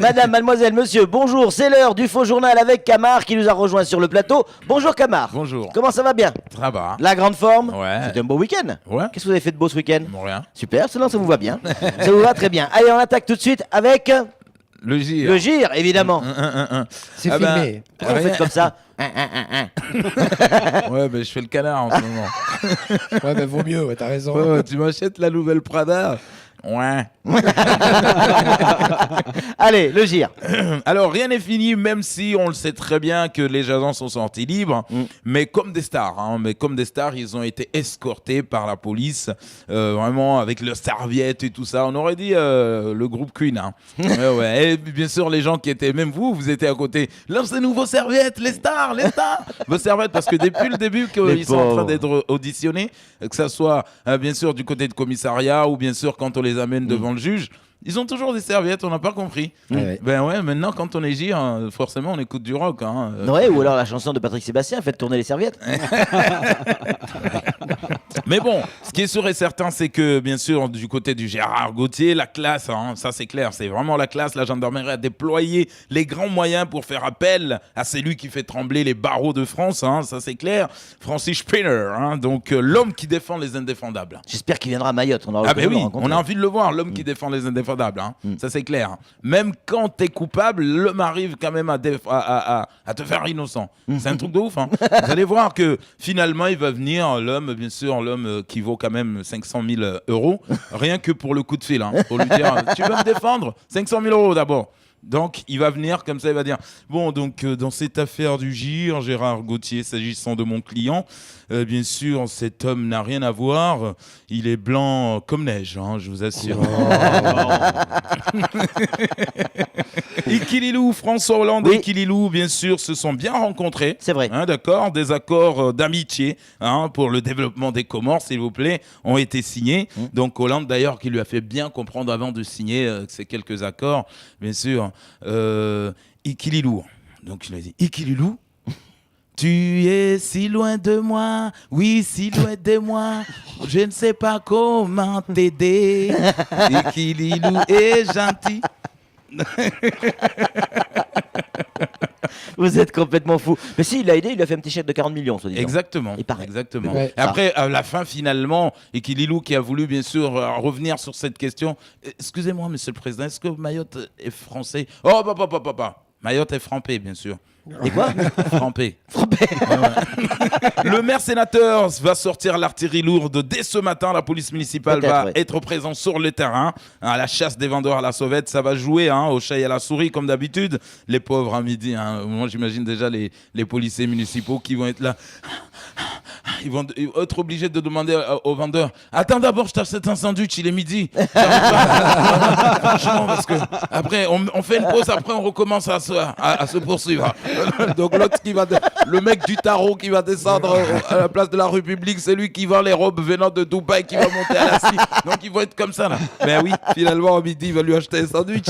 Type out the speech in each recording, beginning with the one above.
Madame, mademoiselle, monsieur, bonjour, c'est l'heure du faux journal avec Camar qui nous a rejoint sur le plateau. Bonjour Camar. Bonjour. Comment ça va bien? Ça va. La grande forme? Ouais. C'était un beau week-end? Ouais. Qu'est-ce que vous avez fait de beau ce week-end? Bon, rien. Super, sinon ça vous va bien. Ça vous va très bien. Allez, on attaque tout de suite avec Le gire. le gire, évidemment. C'est Ah bah, filmé. Pourquoi vous faites comme ça? Ouais, mais je fais le canard en ce moment. Ouais, mais vaut mieux, ouais, t'as raison. Ouais, tu m'achètes la nouvelle Prada? Ouais. Allez, le gire. Alors, rien n'est fini, même si on le sait très bien que les agents sont sortis libres. Mais comme des stars, ils ont été escortés par la police, vraiment avec leurs serviettes et tout ça. On aurait dit le groupe Queen. Hein. Ouais. Et bien sûr, les gens qui étaient, même vous étiez à côté. Lancez-nous vos serviettes, les stars. Vos serviettes, parce que depuis le début qu'ils sont en train d'être auditionnés, que ça soit bien sûr du côté de commissariat ou bien sûr quand on les amène devant le juge, ils ont toujours des serviettes, on n'a pas compris. Ben ouais, maintenant quand on est gire, forcément on écoute du rock. Hein. Ouais, ou alors la chanson de Patrick Sébastien, faites tourner les serviettes. Mais bon, ce qui est sûr et certain, c'est que bien sûr du côté du Gérard Gauthier, la classe, hein, ça c'est clair, c'est vraiment la classe. La gendarmerie a déployé les grands moyens pour faire appel à celui qui fait trembler les barreaux de France, hein, ça c'est clair. Francis Spinner, hein, donc l'homme qui défend les indéfendables. J'espère qu'il viendra à Mayotte. On aura Ah ben l'occasion de oui, le rencontrer. on a envie de le voir, l'homme qui défend les indéfendables, hein. Ça c'est clair. Même quand t'es coupable, l'homme arrive quand même à te faire innocent. C'est un truc de ouf. Hein. Vous allez voir que finalement il va venir, l'homme, bien sûr, l'homme qui vaut quand même 500 000 euros, rien que pour le coup de fil. Hein, pour lui dire, tu veux me défendre? 500 000 euros d'abord. Donc, il va venir comme ça, il va dire bon, donc, dans cette affaire du gire, Gérard Gauthier, s'agissant de mon client, bien sûr, cet homme n'a rien à voir. Il est blanc comme neige, hein, je vous assure. Ikililou, François Hollande et Ikililou, bien sûr, se sont bien rencontrés. C'est vrai. Hein, d'accord, des accords d'amitié hein, pour le développement des Comores, s'il vous plaît, ont été signés. Donc, Hollande, d'ailleurs, qui lui a fait bien comprendre avant de signer ces quelques accords, bien sûr. Ikililou. Donc je lui ai dit Ikililou, tu es si loin de moi, oui, si loin de moi, je ne sais pas comment t'aider. Ikililou est gentil. Vous êtes complètement fou. Mais si, il l'a aidé, il lui a fait un petit chèque de 40 millions, soi-disant. Exactement. Il paraît. Exactement. Ouais. Et après, à la fin, finalement, Ikililou qui a voulu, bien sûr, revenir sur cette question. Excusez-moi, monsieur le président, est-ce que Mayotte est français? Oh, papa. Mayotte est frappé, bien sûr. Et quoi? Frappé. Le maire sénateur va sortir l'artillerie lourde dès ce matin. La police municipale va être présente sur le terrain. À la chasse des vendeurs à la sauvette, ça va jouer hein, au chat et à la souris comme d'habitude. Les pauvres à midi. Hein. Moi, j'imagine déjà les policiers municipaux qui vont être là. Ils vont être obligés de demander aux vendeurs attends d'abord, je t'achète un sandwich, il est midi. Franchement, parce que après, on fait une pause, après on recommence à se poursuivre. Donc l'autre le mec du tarot qui va descendre à la place de la République, c'est lui qui vend les robes venant de Dubaï qui va monter à la scie. Donc ils vont être comme ça là. Mais oui, finalement à midi, il va lui acheter un sandwich.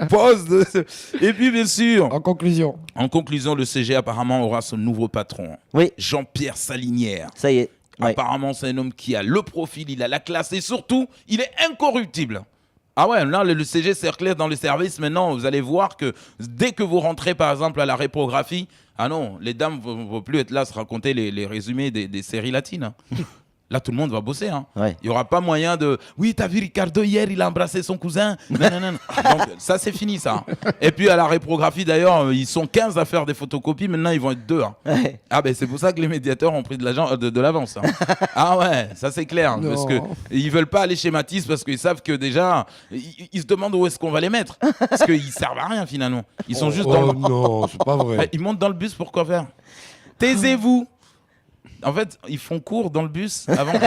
Pause. Et puis bien sûr, En conclusion, le CG apparemment aura son nouveau patron. Oui. Jean-Pierre Salinière. Ça y est. Ouais. Apparemment, c'est un homme qui a le profil, il a la classe et surtout, il est incorruptible. Ah ouais, là, le CG cerclé dans le service, maintenant, vous allez voir que dès que vous rentrez, par exemple, à la réprographie, ah non, les dames ne vont plus être là à se raconter les résumés des séries latines. Hein. Là, tout le monde va bosser. Hein. Ouais. Il n'y aura pas moyen de... Oui, t'as vu Ricardo hier, il a embrassé son cousin. Non. Donc, ça, c'est fini, ça. Et puis, à la réprographie, d'ailleurs, ils sont 15 à faire des photocopies. Maintenant, ils vont être 2. Hein. Ouais. Ah, ben, c'est pour ça que les médiateurs ont pris de l'avance. Hein. Ah ouais, ça, c'est clair. Parce qu'ils ne veulent pas aller chez Matisse parce qu'ils savent que déjà, ils se demandent où est-ce qu'on va les mettre. Parce qu'ils ne servent à rien, finalement. Ils sont juste dans le... non, c'est pas vrai. Ils montent dans le bus pour quoi faire? Taisez-vous. En fait, ils font cours dans le bus avant que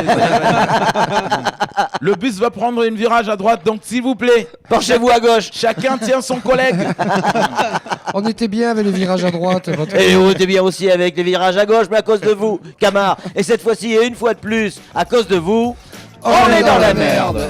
le bus va prendre une virage à droite, donc s'il vous plaît, Penchez-vous à gauche. chacun tient son collègue. On était bien avec les virages à droite. Et on était bien aussi avec les virages à gauche, mais à cause de vous, Camar. Et cette fois-ci, et une fois de plus, à cause de vous, on est dans la merde.